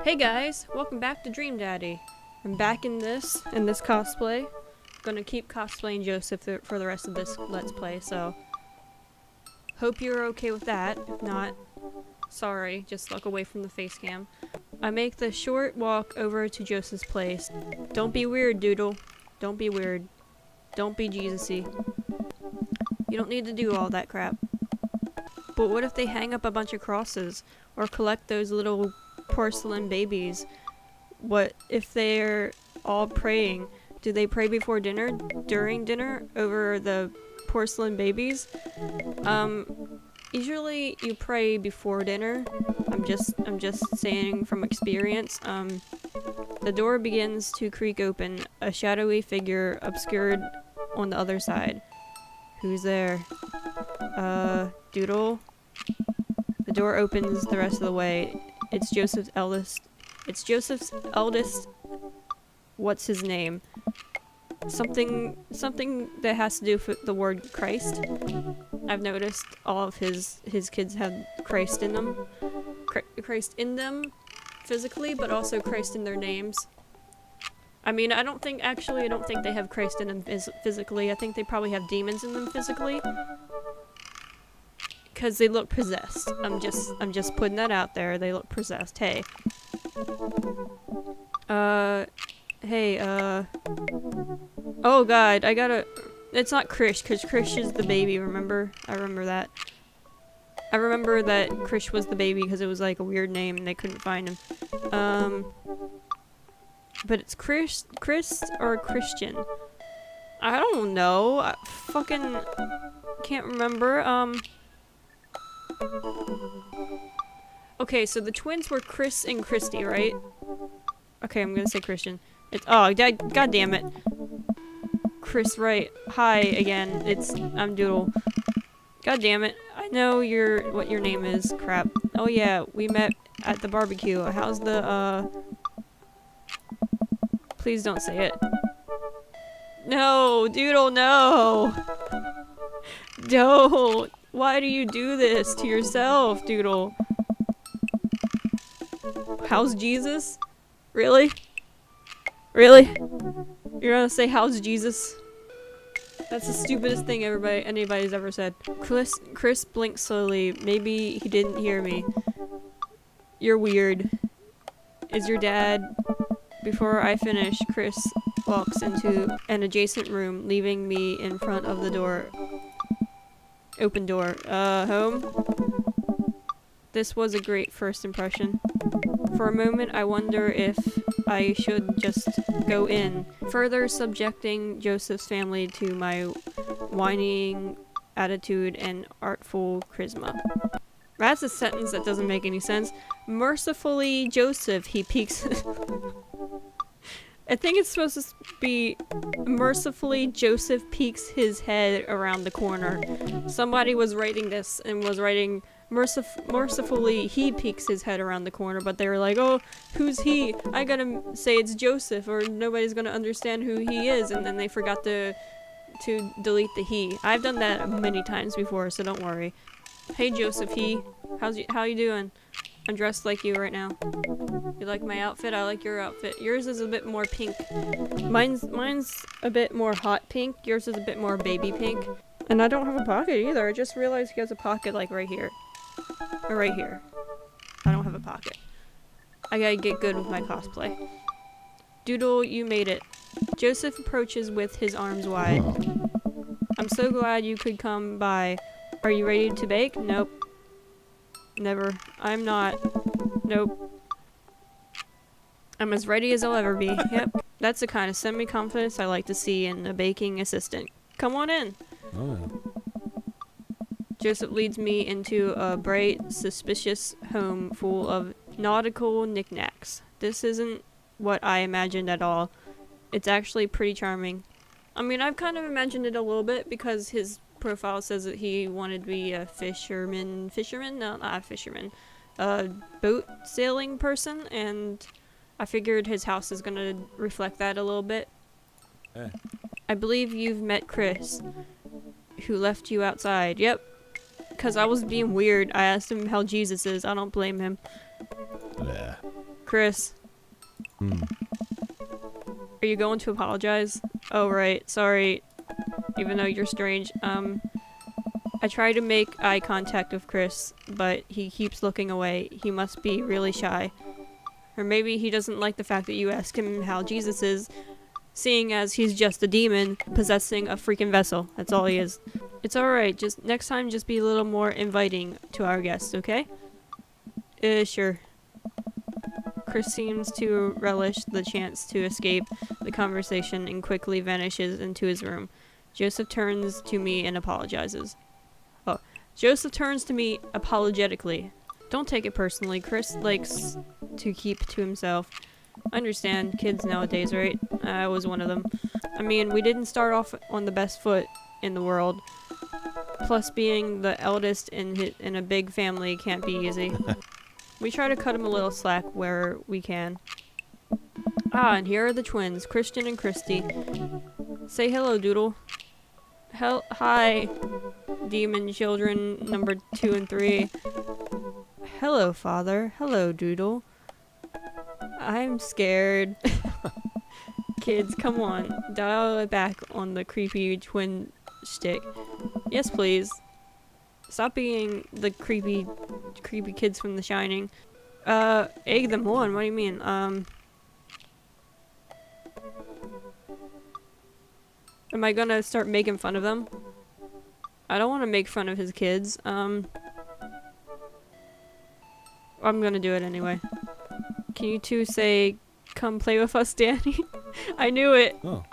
Hey guys, welcome back to Dream Daddy. I'm back in this cosplay. I'm gonna keep cosplaying Joseph for the rest of this Let's Play, so hope you're okay with that. If not, sorry, just look away from the face cam. I make the short walk over to Joseph's place. Don't be weird, Doodle. Don't be weird. Don't be Jesus-y. You don't need to do all that crap. But what if they hang up a bunch of crosses? Or collect those little porcelain babies? What if they're all praying? Do they pray before dinner, during dinner, over the porcelain babies? Usually you pray before dinner. I'm just saying from experience. The door begins to creak open, a shadowy figure obscured on the other side. Who's there? Doodle? The door opens the rest of the way. It's Joseph's eldest. What's his name? Something that has to do with the word Christ. I've noticed all of his kids have Christ in them. Christ in them physically, but also Christ in their names. I mean, I don't think they have Christ in them physically. I think they probably have demons in them physically. Cause they look possessed. I'm just putting that out there. They look possessed. Hey. Oh god, it's not Krish, cause Krish is the baby, remember? I remember that. I remember that Krish was the baby because it was like a weird name and they couldn't find him. But it's Chris or Christian. I don't know. I fucking can't remember. Okay, so the twins were Chris and Christy, right? Okay, I'm gonna say Christian. Oh, god damn it. Chris, right. Hi again. I'm Doodle. God damn it. I know what your name is. Crap. Oh yeah, we met at the barbecue. How's the, Please don't say it. No, Doodle, no! Don't! Why do you do this to yourself, Doodle? How's Jesus? Really? Really? You're gonna say how's Jesus? That's the stupidest thing anybody's ever said. Chris blinked slowly. Maybe he didn't hear me. You're weird. Is your dad? Before I finish, Chris walks into an adjacent room, leaving me in front of the door. Open door. Home? This was a great first impression. For a moment, I wonder if I should just go in, further subjecting Joseph's family to my whining attitude and artful charisma. That's a sentence that doesn't make any sense. Mercifully, Joseph, he peeks. I think it's supposed to be mercifully Joseph peeks his head around the corner. Somebody was writing this and was writing mercifully he peeks his head around the corner, but they were like, oh, who's he? I gotta say it's Joseph or nobody's gonna understand who he is, and then they forgot to delete the he. I've done that many times before, so don't worry. Hey Joseph, how you doing? I'm dressed like you right now. You like my outfit? I like your outfit. Yours is a bit more pink. Mine's a bit more hot pink. Yours is a bit more baby pink. And I don't have a pocket either. I just realized he has a pocket like right here. Or right here. I don't have a pocket. I gotta get good with my cosplay. Doodle, you made it. Joseph approaches with his arms wide. I'm so glad you could come by. Are you ready to bake? Nope. Never. I'm not. Nope. I'm as ready as I'll ever be. Yep. That's the kind of semi-confidence I like to see in a baking assistant. Come on in. Oh. Joseph leads me into a bright, suspicious home full of nautical knickknacks. This isn't what I imagined at all. It's actually pretty charming. I mean, I've kind of imagined it a little bit because his profile says that he wanted to be a fisherman? No, not a fisherman. A boat sailing person, and I figured his house is gonna reflect that a little bit. Hey. I believe you've met Chris, who left you outside. Yep. Because I was being weird. I asked him how Jesus is. I don't blame him. Bleh. Chris, are you going to apologize? Oh, right. Sorry. Even though you're strange. I try to make eye contact with Chris, but he keeps looking away. He must be really shy. Or maybe he doesn't like the fact that you ask him how Jesus is, seeing as he's just a demon possessing a freaking vessel. That's all he is. It's alright. Just next time, just be a little more inviting to our guests, okay? Sure. Chris seems to relish the chance to escape the conversation and quickly vanishes into his room. Joseph turns to me and apologizes. Oh, Joseph turns to me apologetically. Don't take it personally. Chris likes to keep to himself. I understand kids nowadays, right? I was one of them. I mean, we didn't start off on the best foot in the world. Plus, being the eldest in a big family can't be easy. We try to cut him a little slack where we can. Ah, and here are the twins, Christian and Christy. Say hello, Doodle. Hi, demon children number 2 and 3. Hello, Father. Hello, Doodle. I'm scared. Kids, come on. Dial it back on the creepy twin stick. Yes, please. Stop being the creepy kids from The Shining. Egg them on? What do you mean? Am I gonna start making fun of them? I don't want to make fun of his kids. I'm gonna do it anyway. Can you two say, "Come play with us, Danny"? I knew it! Oh.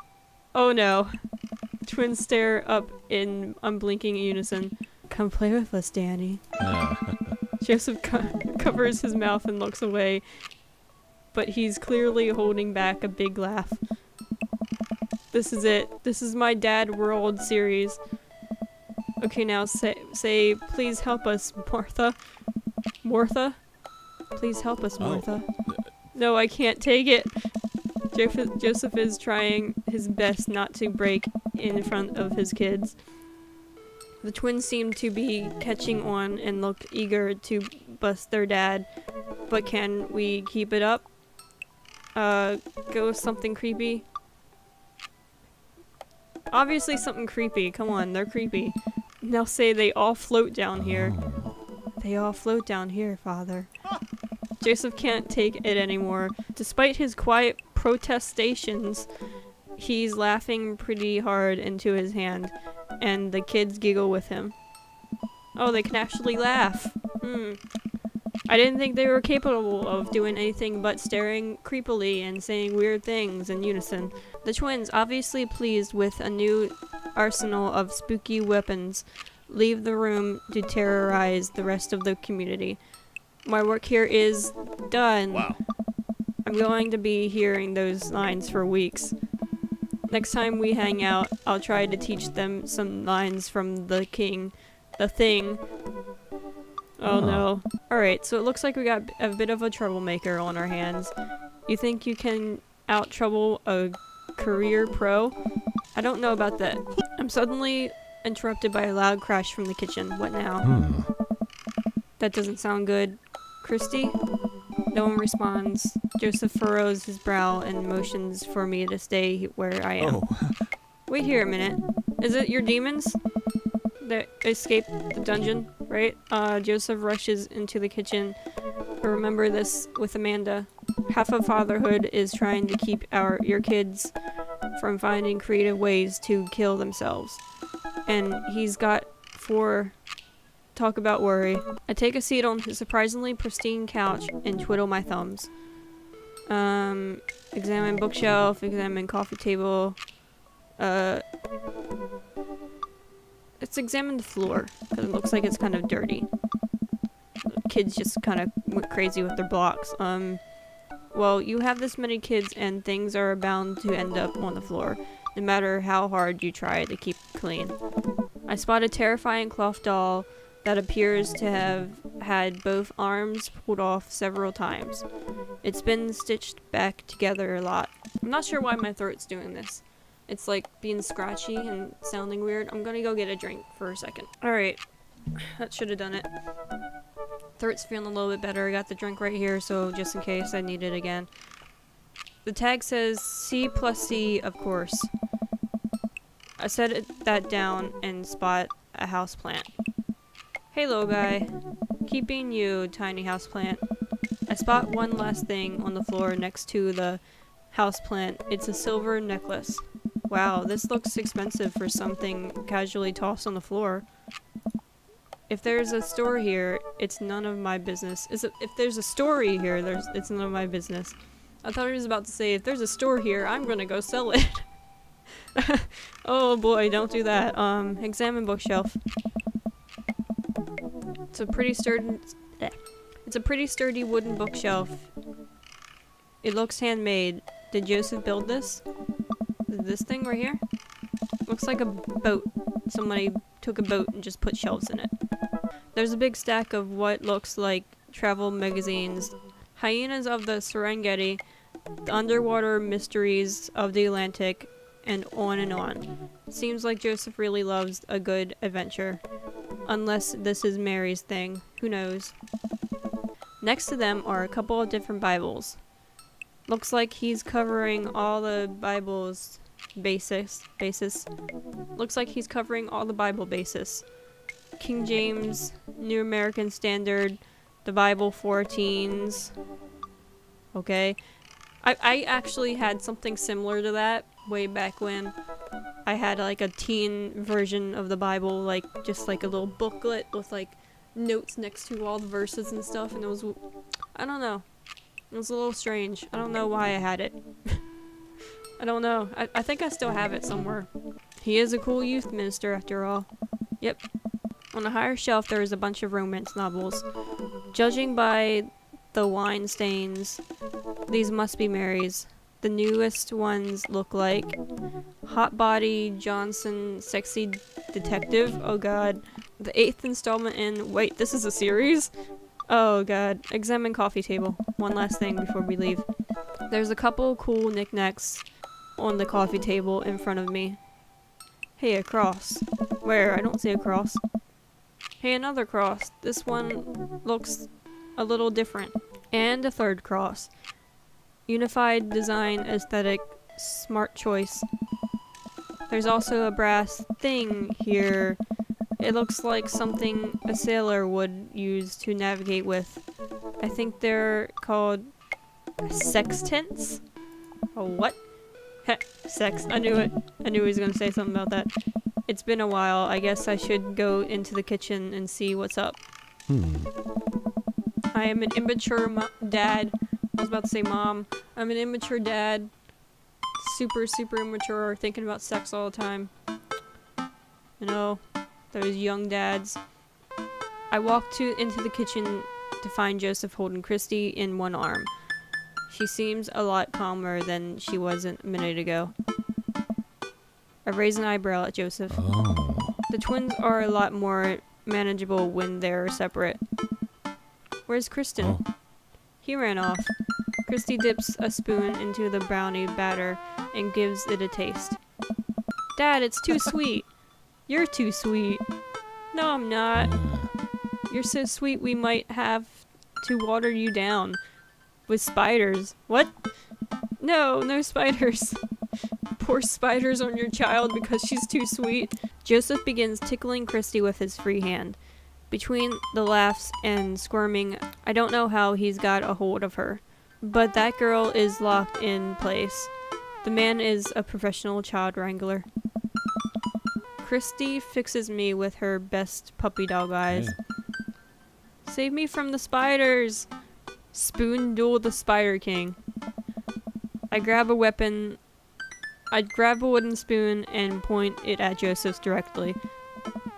Oh no. Twins stare up in unblinking unison. Come play with us, Danny. Joseph covers his mouth and looks away, but he's clearly holding back a big laugh. This is it. This is my Dad World series. Okay, now say, please help us, Martha. Martha? Please help us, Martha. Oh. No, I can't take it. Joseph is trying his best not to break in front of his kids. The twins seem to be catching on and look eager to bust their dad. But can we keep it up? Go with something creepy? Obviously something creepy. Come on, they're creepy. Now say they all float down here. They all float down here, Father. Joseph can't take it anymore. Despite his quiet protestations, he's laughing pretty hard into his hand, and the kids giggle with him. Oh, they can actually laugh. I didn't think they were capable of doing anything but staring creepily and saying weird things in unison. The twins, obviously pleased with a new arsenal of spooky weapons, leave the room to terrorize the rest of the community. My work here is done. Wow. I'm going to be hearing those lines for weeks. Next time we hang out, I'll try to teach them some lines from the Thing. Oh no. Alright, so it looks like we got a bit of a troublemaker on our hands. You think you can out-trouble a career pro? I don't know about that. I'm suddenly interrupted by a loud crash from the kitchen. What now? That doesn't sound good. Christy? No one responds. Joseph furrows his brow and motions for me to stay where I am. Wait here a minute. Is it your demons that escaped the dungeon, right? Joseph rushes into the kitchen. Remember this with Amanda. Half of fatherhood is trying to keep your kids from finding creative ways to kill themselves. And he's got 4... Talk about worry. I take a seat on his surprisingly pristine couch and twiddle my thumbs. Examine bookshelf, examine coffee table. Let's examine the floor, because it looks like it's kind of dirty. Kids just kind of went crazy with their blocks. Well, you have this many kids and things are bound to end up on the floor, no matter how hard you try to keep clean. I spot a terrifying cloth doll that appears to have had both arms pulled off several times. It's been stitched back together a lot. I'm not sure why my throat's doing this. It's like being scratchy and sounding weird. I'm gonna go get a drink for a second. Alright, that should have done it. throat's feeling a little bit better. I got the drink right here, so just in case I need it again. The tag says C plus C, of course. I set that down and spot a houseplant. Hey, little guy. Keep being you, tiny houseplant. I spot one last thing on the floor next to the houseplant. It's a silver necklace. Wow, this looks expensive for something casually tossed on the floor. If there's a store here, it's none of my business. If there's a story here, it's none of my business. I thought he was about to say, if there's a store here, I'm gonna go sell it. Oh boy, don't do that. Examine bookshelf. It's a pretty sturdy wooden bookshelf. It looks handmade. Did Joseph build this? This thing right here? Looks like a boat. Somebody took a boat and just put shelves in it. There's a big stack of what looks like travel magazines. Hyenas of the Serengeti, the underwater mysteries of the Atlantic, and on and on. Seems like Joseph really loves a good adventure. Unless this is Mary's thing. Who knows? Next to them are a couple of different Bibles. Looks like he's covering all the Bible's basis. Looks like he's covering all the Bible basis. King James, New American Standard, the Bible for teens. Okay. I actually had something similar to that way back when. I had like a teen version of the Bible, like just like a little booklet with like notes next to all the verses and stuff, and it was, I don't know. It was a little strange. I don't know why I had it. I don't know. I think I still have it somewhere. He is a cool youth minister after all. Yep. On a higher shelf there is a bunch of romance novels. Judging by the wine stains, these must be Mary's. The newest ones look like Hot Body Johnson Sexy Detective. Oh god. The 8th installment in... Wait, this is a series? Oh god. Examine coffee table. One last thing before we leave. There's a couple cool knickknacks on the coffee table in front of me. Hey, a cross. Where? I don't see a cross. Hey, another cross. This one looks a little different. And a third cross. Unified design aesthetic. Smart choice. There's also a brass thing here. It looks like something a sailor would use to navigate with. I think they're called sextants? Oh, what? Heh, sex. I knew it. I knew he was gonna say something about that. It's been a while. I guess I should go into the kitchen and see what's up. I am an immature dad. I was about to say mom. I'm an immature dad. Super, super immature. Thinking about sex all the time. You know, those young dads. I walked into the kitchen to find Joseph holding Christy in one arm. She seems a lot calmer than she was a minute ago. I raise an eyebrow at Joseph. Oh. The twins are a lot more manageable when they're separate. Where's Kristen? Oh. He ran off. Christy dips a spoon into the brownie batter and gives it a taste. Dad, it's too sweet. You're too sweet. No, I'm not. You're so sweet we might have to water you down. With spiders. What? No, no spiders. Poor spiders on your child because she's too sweet. Joseph begins tickling Christy with his free hand. Between the laughs and squirming, I don't know how he's got a hold of her. But that girl is locked in place. The man is a professional child wrangler. Christy fixes me with her best puppy dog eyes. Yeah. Save me from the spiders! Spoon duel the Spider King. I grab a weapon. I'd grab a wooden spoon and point it at Joseph directly.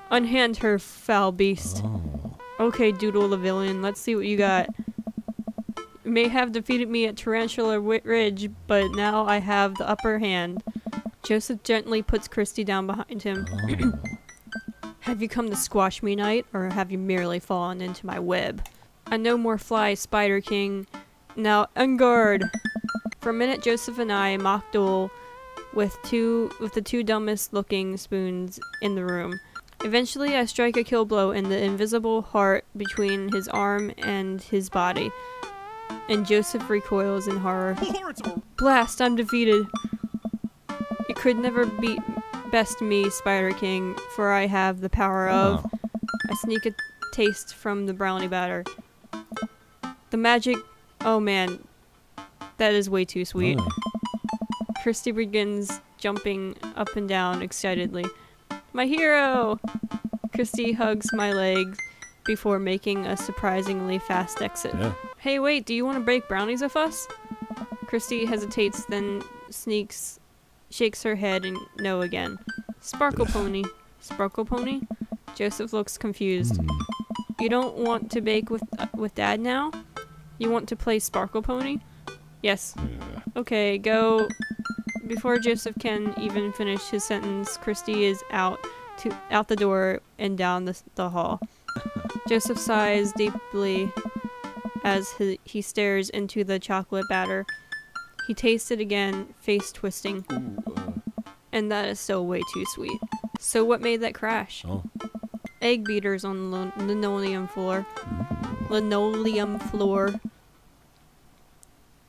Unhand her, foul beast. Oh. Okay, Doodle the villain, let's see what you got. You may have defeated me at Tarantula Ridge, but now I have the upper hand. Joseph gently puts Christy down behind him. Oh. Have you come to squash me, knight, or have you merely fallen into my web? I no more fly, Spider King. Now, en garde! For a minute, Joseph and I mock duel with the two dumbest looking spoons in the room. Eventually, I strike a kill blow and the invisible heart between his arm and his body, and Joseph recoils in horror. Blast, I'm defeated. You could never beat best me, Spider King, for I have the power of... I sneak a taste from the brownie batter. The magic... Oh man, that is way too sweet. Christy begins jumping up and down excitedly. My hero! Christy hugs my legs before making a surprisingly fast exit. Hey wait, do you want to break brownies with us? Christy hesitates, then shakes her head and no again. Sparkle Pony. Sparkle Pony? Joseph looks confused. You don't want to bake with Dad now? You want to play Sparkle Pony? Yes. Okay, go. Before Joseph can even finish his sentence, Christy is out the door and down the hall. Joseph sighs deeply as he stares into the chocolate batter. He tastes it again, face twisting. And that is still way too sweet. So what made that crash? Egg beaters on the linoleum floor. Linoleum floor.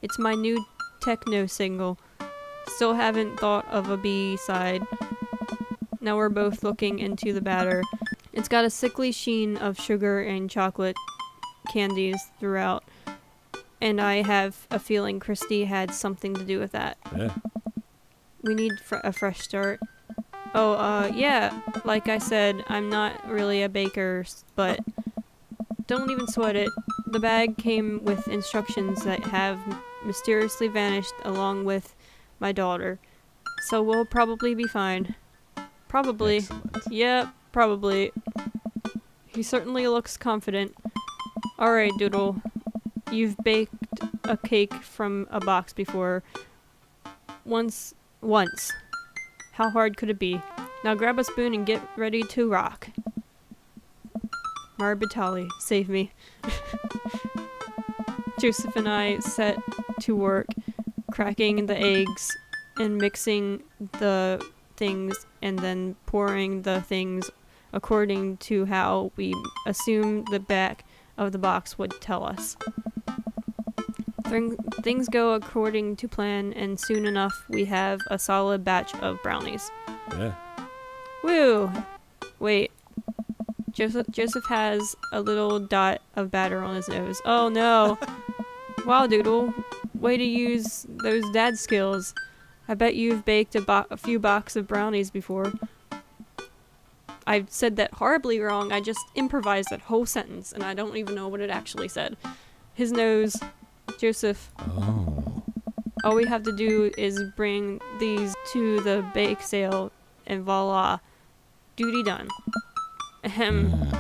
It's my new techno single. Still haven't thought of a B-side. Now we're both looking into the batter. It's got a sickly sheen of sugar and chocolate candies throughout. And I have a feeling Christy had something to do with that. We need a fresh start. Yeah, like I said, I'm not really a baker, but don't even sweat it. The bag came with instructions that have mysteriously vanished along with my daughter. So we'll probably be fine. Probably. Excellent. Yeah, probably. He certainly looks confident. Alright, Doodle. You've baked a cake from a box before. Once. How hard could it be? Now grab a spoon and get ready to rock. Marbitali, save me. Joseph and I set to work, cracking the eggs and mixing the things and then pouring the things according to how we assume the back of the box would tell us. Things go according to plan, and soon enough we have a solid batch of brownies. Woo! Wait. Joseph has a little dot of batter on his nose. Oh no! Wow, Doodle. Way to use those dad skills. I bet you've baked a few boxes of brownies before. I said that horribly wrong. I just improvised that whole sentence, and I don't even know what it actually said. His nose. Joseph. All we have to do is bring these to the bake sale, and voila. Duty done. Ahem.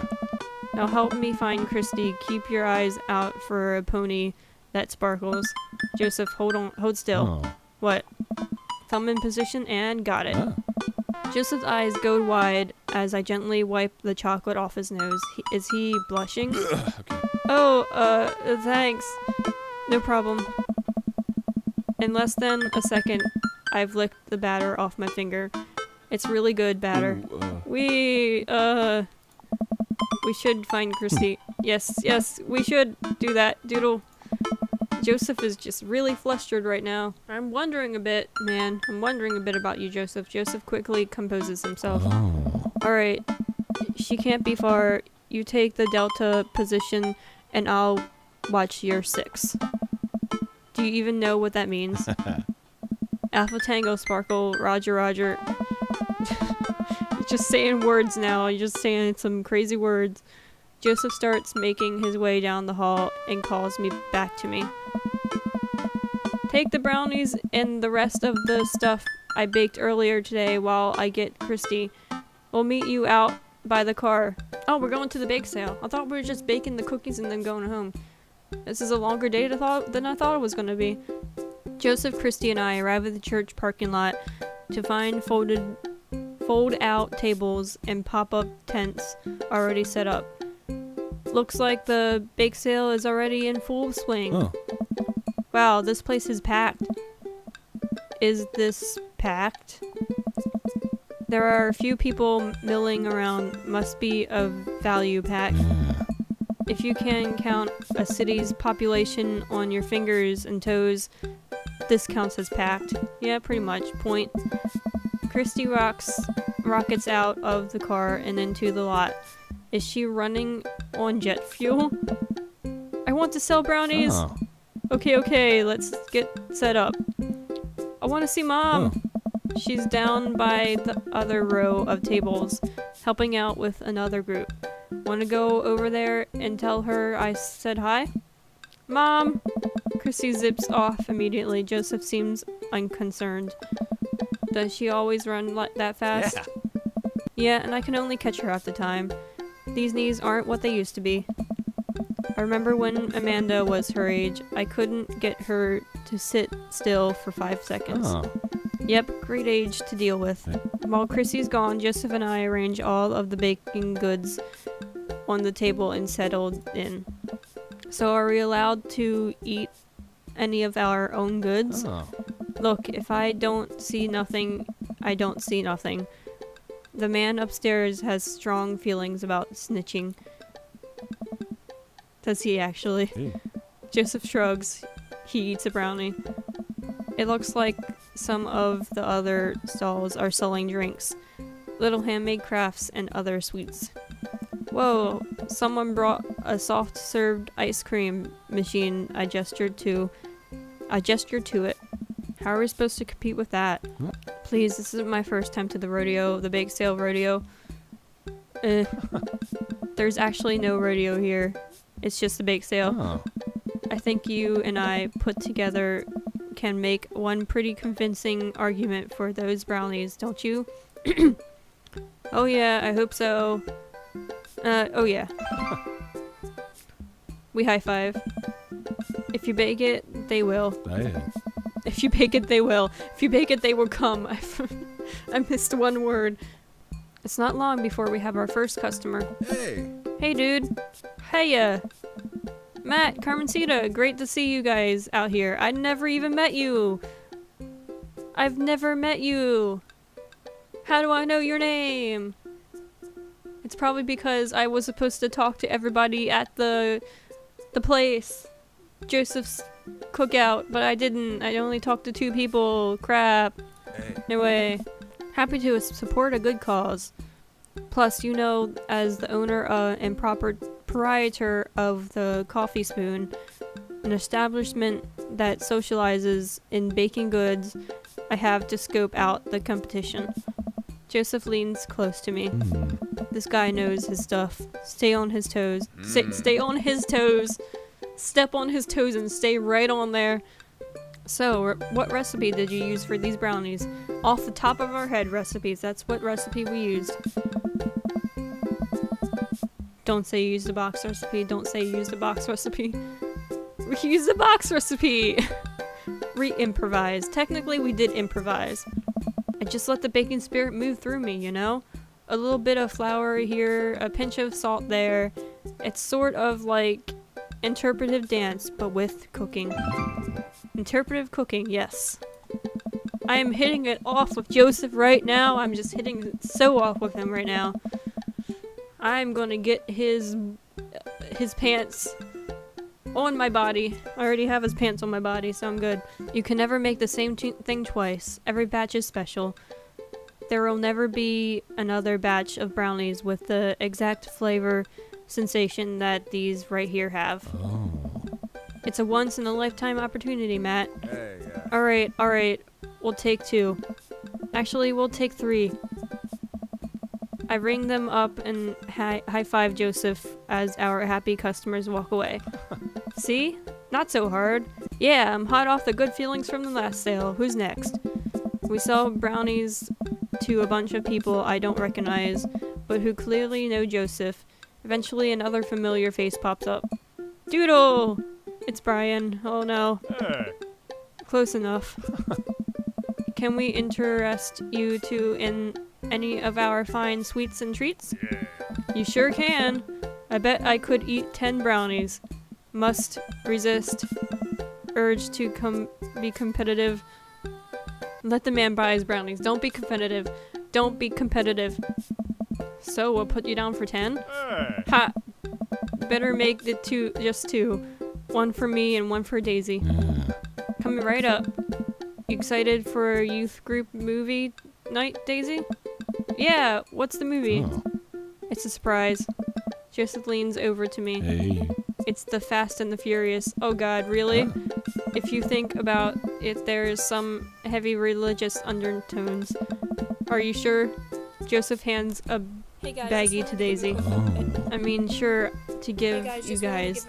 Now help me find Christy. Keep your eyes out for a pony that sparkles. Joseph, hold still. What? Thumb in position and got it. Joseph's eyes go wide as I gently wipe the chocolate off his nose. Is he blushing? Oh, thanks. No problem. In less than a second, I've licked the batter off my finger. It's really good batter. We should find Christy. Yes, we should do that, Doodle. Joseph is just really flustered right now. I'm wondering a bit, man. I'm wondering a bit about you, Joseph. Joseph quickly composes himself. Alright, she can't be far. You take the delta position, and I'll watch your 6. Do you even know what that means? Alpha Tango Sparkle, Roger. You're just saying words now. You're just saying some crazy words. Joseph starts making his way down the hall and calls me back to me. Take the brownies and the rest of the stuff I baked earlier today while I get Christy. We'll meet you out by the car. Oh, we're going to the bake sale. I thought we were just baking the cookies and then going home. This is a longer day than I thought it was going to be. Joseph, Christy, and I arrive at the church parking lot to find fold-out tables and pop-up tents already set up. Looks like the bake sale is already in full swing. Wow, this place is packed. Is this packed? There are a few people milling around. Must be a value pack. If you can count a city's population on your fingers and toes, this counts as packed. Yeah, pretty much. Point. Christy rockets out of the car and into the lot. Is she running on jet fuel? I want to sell brownies! Oh. Okay, let's get set up. I want to see Mom! Oh. She's down by the other row of tables, helping out with another group. Want to go over there and tell her I said hi? Mom! Chrissy zips off immediately. Joseph seems unconcerned. Does she always run like that fast? Yeah. Yeah, and I can only catch her half the time. These knees aren't what they used to be. I remember when Amanda was her age, I couldn't get her to sit still for 5 seconds. Oh. Yep, great age to deal with. While Chrissy's gone, Joseph and I arrange all of the baking goods on the table and settled in. So are we allowed to eat any of our own goods? Oh. Look, if I don't see nothing, I don't see nothing. The man upstairs has strong feelings about snitching. Does he actually? Hey. Joseph shrugs. He eats a brownie. It looks like some of the other stalls are selling drinks, little handmade crafts, and other sweets. Whoa, someone brought a soft-served ice cream machine. I gestured to it. How are we supposed to compete with that? What? Please, this isn't my first time to the rodeo, the bake sale rodeo. There's actually no rodeo here. It's just a bake sale. Oh. I think you and I put together can make one pretty convincing argument for those brownies, don't you? Oh yeah, I hope so. Oh yeah. We high five. If you bake it, they will. Hey. If you bake it, they will. If you bake it, they will come. I missed one word. It's not long before we have our first customer. Hey. Hey, dude. Heya. Matt, Carmencita, great to see you guys out here. I never even met you. I've never met you. How do I know your name? It's probably because I was supposed to talk to everybody at the place. Joseph's cookout, but I didn't. I only talked to 2 people. Crap. Hey. Anyway, happy to support a good cause. Plus, you know, as the owner and proprietor of the Coffee Spoon, an establishment that socializes in baking goods, I have to scope out the competition. Joseph leans close to me. This guy knows his stuff. Stay on his toes. Stay on his toes. Step on his toes and stay right on there. So, what recipe did you use for these brownies? Off the top of our head recipes. That's what recipe we used. Don't say you used the box recipe. Don't say you used the box recipe. We used the box recipe! Re-improvise. Technically, we did improvise. I just let the baking spirit move through me, you know? A little bit of flour here, a pinch of salt there. It's sort of like interpretive dance, but with cooking. Interpretive cooking, yes. I am hitting it off with Joseph right now. I'm just hitting it so off with him right now. I'm gonna get his pants on my body. I already have his pants on my body, so I'm good. You can never make the same thing twice. Every batch is special. There will never be another batch of brownies with the exact flavor sensation that these right here have. Oh. It's a once-in-a-lifetime opportunity, Matt. Hey, yeah. Alright. We'll take 2. Actually, we'll take 3. I ring them up and high-five Joseph as our happy customers walk away. See? Not so hard. Yeah, I'm hot off the good feelings from the last sale. Who's next? We sell brownies to a bunch of people I don't recognize, but who clearly know Joseph. Eventually another familiar face pops up. Doodle! It's Brian. Oh no. Hey. Close enough. Can we interest you two in any of our fine sweets and treats? Yeah. You sure can. I bet I could eat 10 brownies. Must resist urge to be competitive. Let the man buy his brownies. Don't be competitive. Don't be competitive. So we'll put you down for 10? Hey. Ha! better make the just two. One for me and one for Daisy. Coming right up. You excited for a youth group movie night, Daisy? Yeah, what's the movie? Oh. It's a surprise. Joseph leans over to me. Hey. It's the Fast and the Furious. Oh god, really? Huh? If you think about it, there's some heavy religious undertones. Are you sure? Joseph hands a baggie to Daisy. Oh. I mean, sure, to give you guys.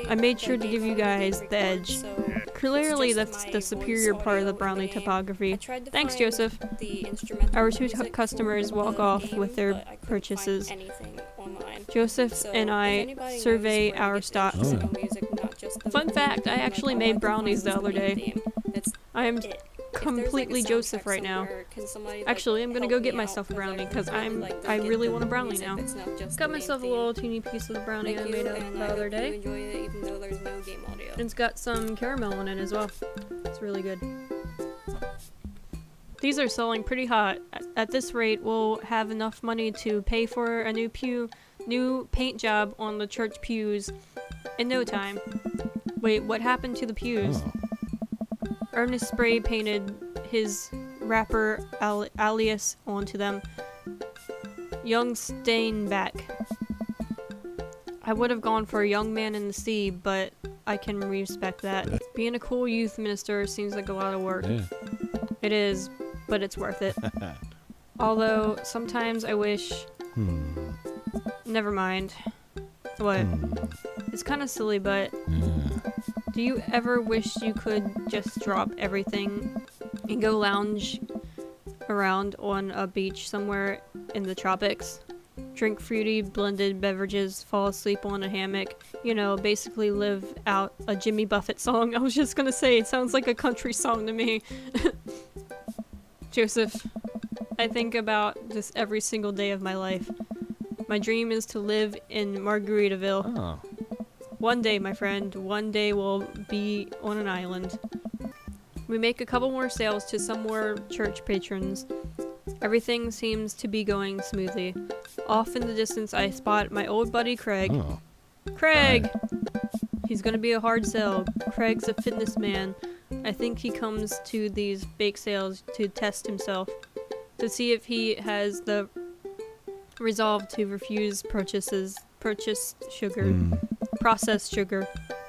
I made sure to give you guys the edge. Clearly, that's the superior part of the brownie topography. Thanks, Joseph. Our two customers walk off with their purchases. Joseph and I survey our stocks. Oh. Fun fact, I actually made brownies the other day. I am completely Joseph right now. Actually, I'm gonna go get myself a brownie because I really want a brownie now. Got myself a little teeny piece of the brownie I made the other day. And it's got some caramel in it as well. It's really good. These are selling pretty hot. At this rate, we'll have enough money to pay for a new paint job on the church pews in no time. Wait, what happened to the pews? Oh. Ernest spray painted his rapper alias onto them. Young Steinback. I would have gone for a young man in the sea, but I can respect that. Being a cool youth minister seems like a lot of work. Yeah. It is, but it's worth it. Although, sometimes I wish... Never mind. What? It's kind of silly, but... Do you ever wish you could just drop everything and go lounge around on a beach somewhere in the tropics? Drink fruity blended beverages, fall asleep on a hammock, you know, basically live out a Jimmy Buffett song. I was just gonna say, it sounds like a country song to me. Joseph, I think about this every single day of my life. My dream is to live in Margaritaville. Oh. One day, my friend, one day we'll be on an island. We make a couple more sales to some more church patrons. Everything seems to be going smoothly. Off in the distance, I spot my old buddy Craig. Oh. Craig! He's gonna be a hard sell. Craig's a fitness man. I think he comes to these bake sales to test himself, to see if he has the resolve to refuse purchased sugar. Processed sugar,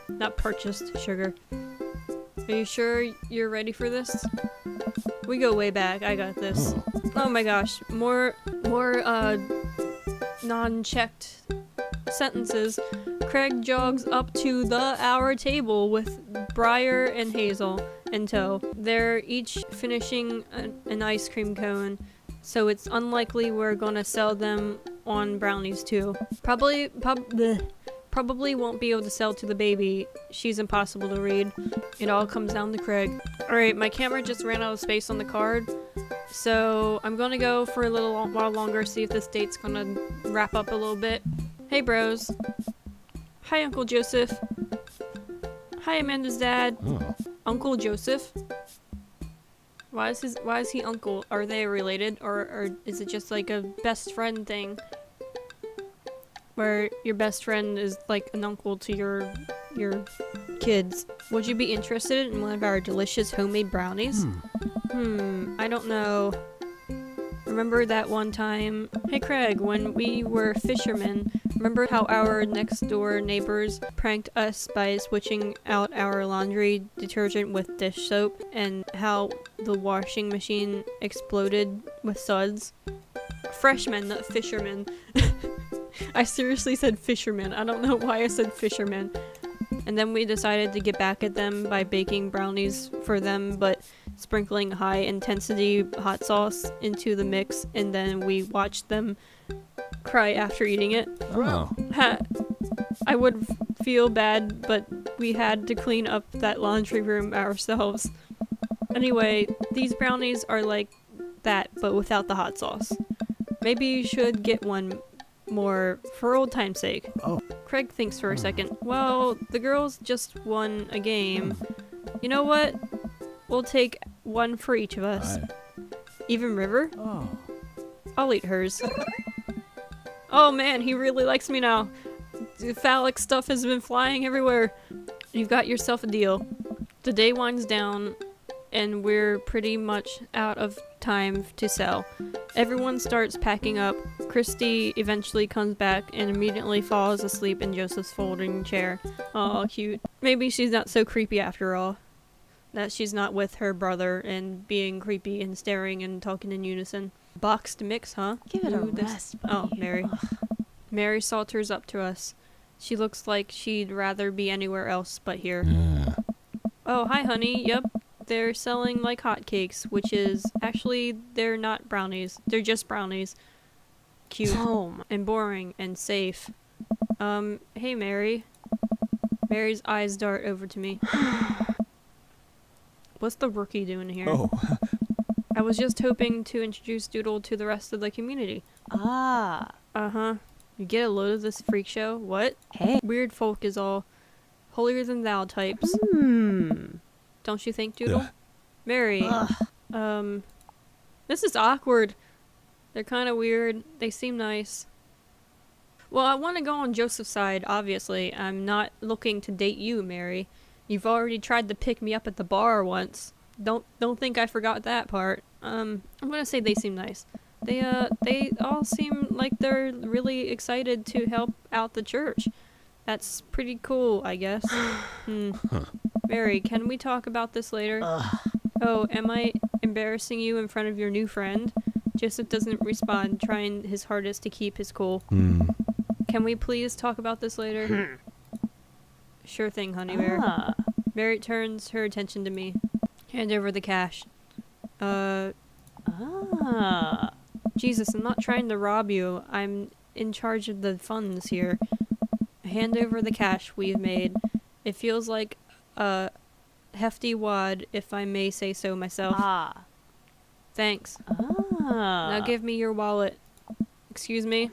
not purchased sugar. Are you sure you're ready for this? We go way back. I got this. Oh my gosh, more non-checked sentences. Craig jogs up to our table with Briar and Hazel in tow. They're each finishing an ice cream cone, so it's unlikely we're gonna sell them on brownies too. Probably won't be able to sell to the baby. She's impossible to read. It all comes down to Craig. Alright, my camera just ran out of space on the card, so I'm gonna go for a little while longer, see if this date's gonna wrap up a little bit. Hey bros. Hi Uncle Joseph. Hi Amanda's dad. Oh. Uncle Joseph? Why is he uncle? Are they related, or is it just like a best friend thing? Where your best friend is like an uncle to your kids. Would you be interested in one of our delicious homemade brownies? I don't know. Remember that one time? Hey Craig, when we were fishermen, remember how our next door neighbors pranked us by switching out our laundry detergent with dish soap, and how the washing machine exploded with suds? Freshmen, not fishermen. I seriously said fisherman. I don't know why I said fisherman. And then we decided to get back at them by baking brownies for them, but sprinkling high-intensity hot sauce into the mix, and then we watched them cry after eating it. Oh. I would feel bad, but we had to clean up that laundry room ourselves. Anyway, these brownies are like that, but without the hot sauce. Maybe you should get one more for old time's sake. Oh. Craig thinks for a second. Well, the girls just won a game. You know what? We'll take one for each of us. Aye. Even River? Oh. I'll eat hers. Oh man, he really likes me now. Phallic stuff has been flying everywhere. You've got yourself a deal. The day winds down, and we're pretty much out of time to sell. Everyone starts packing up. Christy eventually comes back and immediately falls asleep in Joseph's folding chair. Aw, cute. Maybe she's not so creepy after all. That she's not with her brother and being creepy and staring and talking in unison. Boxed mix, huh? Give it a Ooh, rest, Oh, buddy. Mary. Ugh. Mary saunters up to us. She looks like she'd rather be anywhere else but here. Oh, hi, honey. Yep. They're selling like hotcakes, which is actually, they're not brownies. They're just brownies. Cute and boring and safe. Hey, Mary. Mary's eyes dart over to me. What's the rookie doing here? Oh, I was just hoping to introduce Doodle to the rest of the community. Ah. Uh-huh. You get a load of this freak show? What? Hey. Weird folk is all. Holier than thou types. Don't you think, Doodle? Yeah. Mary. Ugh. This is awkward. They're kind of weird. They seem nice. Well, I want to go on Joseph's side, obviously. I'm not looking to date you, Mary. You've already tried to pick me up at the bar once. Don't think I forgot that part. I'm gonna say they seem nice. They all seem like they're really excited to help out the church. That's pretty cool, I guess. Mary, can we talk about this later? Ugh. Oh, am I embarrassing you in front of your new friend? Joseph doesn't respond, trying his hardest to keep his cool. Can we please talk about this later? Sure thing, honey bear. Ah. Mary turns her attention to me. Hand over the cash. Ah. Jesus, I'm not trying to rob you. I'm in charge of the funds here. Hand over the cash we've made. It feels like a hefty wad, if I may say so myself. Ah. Thanks. Ah. Now give me your wallet. Excuse me?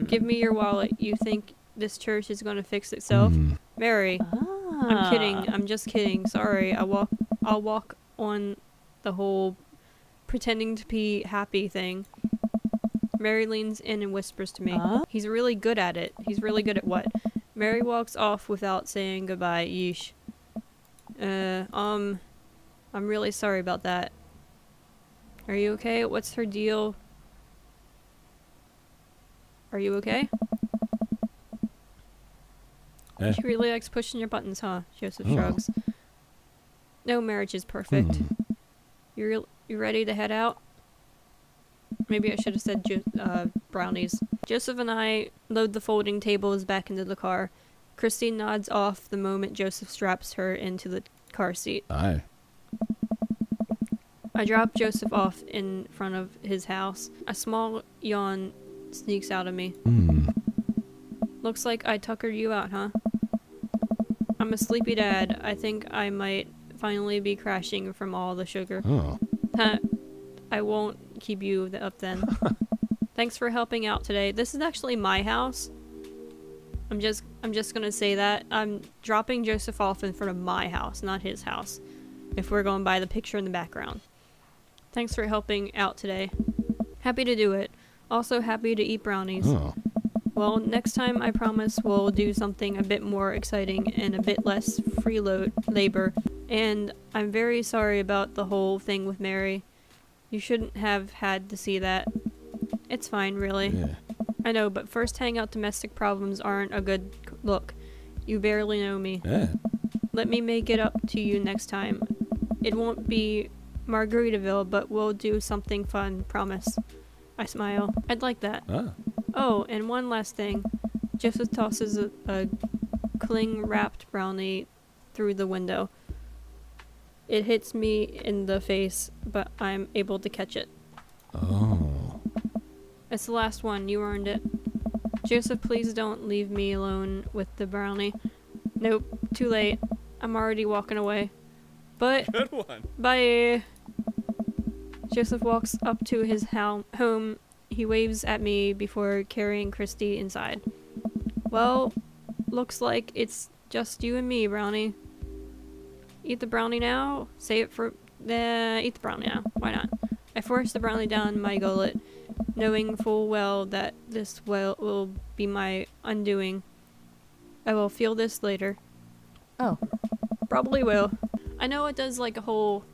Give me your wallet. You think this church is gonna fix itself? Mary. I'm kidding. I'm just kidding. Sorry. I'll walk on the whole pretending to be happy thing. Mary leans in and whispers to me. He's really good at it. He's really good at what? Mary walks off without saying goodbye. Yeesh. I'm really sorry about that. Are you okay? What's her deal? Are you okay? Eh. She really likes pushing your buttons, huh? Joseph shrugs. No marriage is perfect. You ready to head out? Maybe I should have said brownies. Joseph and I load the folding tables back into the car. Christy nods off the moment Joseph straps her into the car seat. Aye. I drop Joseph off in front of his house. A small yawn sneaks out of me. Looks like I tuckered you out, huh? I'm a sleepy dad. I think I might finally be crashing from all the sugar. Oh. I won't keep you up then. Thanks for helping out today. This is actually my house. I'm just gonna say that. I'm dropping Joseph off in front of my house, not his house. If we're going by the picture in the background. Thanks for helping out today. Happy to do it. Also happy to eat brownies. Oh. Well, next time I promise we'll do something a bit more exciting and a bit less freeload labor. And I'm very sorry about the whole thing with Mary. You shouldn't have had to see that. It's fine, really. Yeah. I know, but first hangout domestic problems aren't a good look. You barely know me. Yeah. Let me make it up to you next time. It won't be Margaritaville, but we'll do something fun, promise. I smile. I'd like that. Ah. Oh, and one last thing. Joseph tosses a cling-wrapped brownie through the window. It hits me in the face, but I'm able to catch it. Oh. It's the last one. You earned it. Joseph, please don't leave me alone with the brownie. Nope. Too late. I'm already walking away. But... Good one. Bye. Joseph walks up to his home. He waves at me before carrying Christy inside. Well, looks like it's just you and me, Brownie. Eat the brownie now? Save it for... eat the brownie now. Why not? I force the brownie down my gullet, knowing full well that this will be my undoing. I will feel this later. Oh. Probably will. I know it does like a whole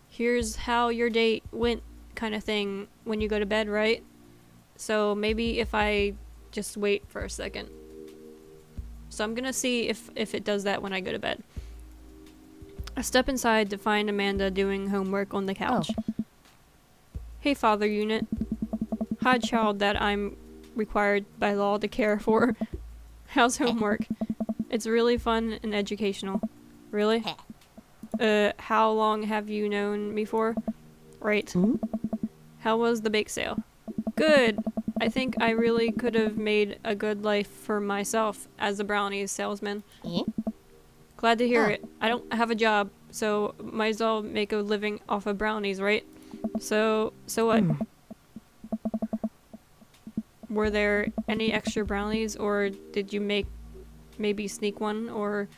here's how your date went kind of thing when you go to bed, right? So maybe if I just wait for a second. So I'm gonna see if it does that when I go to bed. I step inside to find Amanda doing homework on the couch. Oh. Hey, father unit. Hi, child that I'm required by law to care for. How's homework? It's really fun and educational. Really? How long have you known me for? Right. Hmm? How was the bake sale? Good. I think I really could have made a good life for myself as a brownies salesman. Glad to hear it. I don't have a job, so might as well make a living off of brownies, right? So what? Were there any extra brownies, or did you maybe sneak one, or...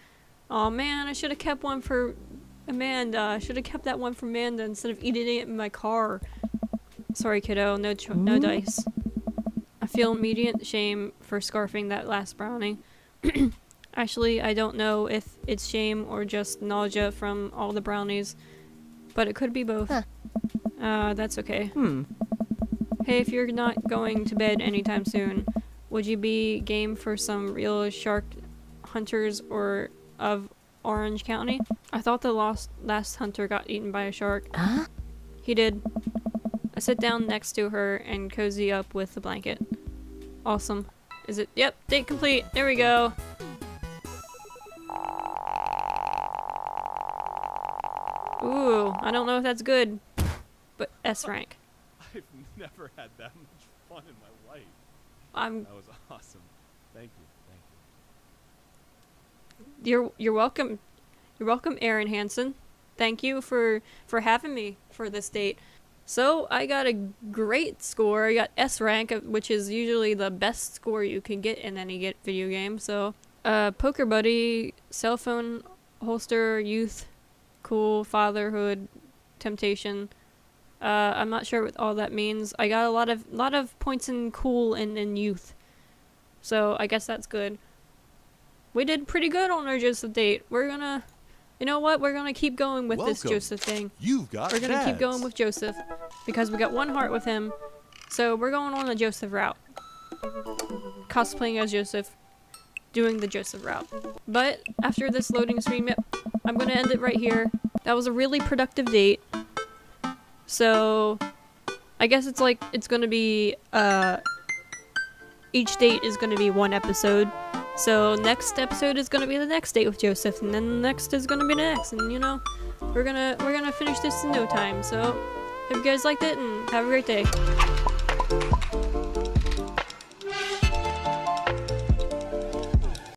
Oh man, I should have kept one for Amanda. I should have kept that one for Amanda instead of eating it in my car. Sorry, kiddo. No dice. I feel immediate shame for scarfing that last brownie. Actually, I don't know if it's shame or just nausea from all the brownies, but it could be both. That's okay. Hey, if you're not going to bed anytime soon, would you be game for some real shark hunters or of Orange County? I thought the last hunter got eaten by a shark. Huh? He did. I sit down next to her and cozy up with the blanket. Awesome. Is it? Yep, date complete. There we go. Ooh, I don't know if that's good, but S rank. I've never had that much fun in my life. I'm. That was awesome. Thank you. You're welcome. You're welcome, Aaron Hansen. Thank you for having me for this date. So I got a great score. I got S rank, which is usually the best score you can get in any video game. So, poker buddy, cell phone holster, youth, cool, fatherhood, temptation. I'm not sure what all that means. I got a lot of points in cool and in youth. So I guess that's good. We did pretty good on our Joseph date. We're gonna, you know what? We're gonna keep going with this Joseph thing. You've got We're gonna keep going with Joseph because we got one heart with him. So we're going on the Joseph route. Cosplaying as Joseph, doing the Joseph route. But after this loading screen, yep, I'm gonna end it right here. That was a really productive date. So I guess it's gonna be each date is gonna be one episode. So next episode is gonna be the next date with Joseph, and then the next is gonna be the next, and you know, we're gonna finish this in no time. So hope you guys liked it, and have a great day.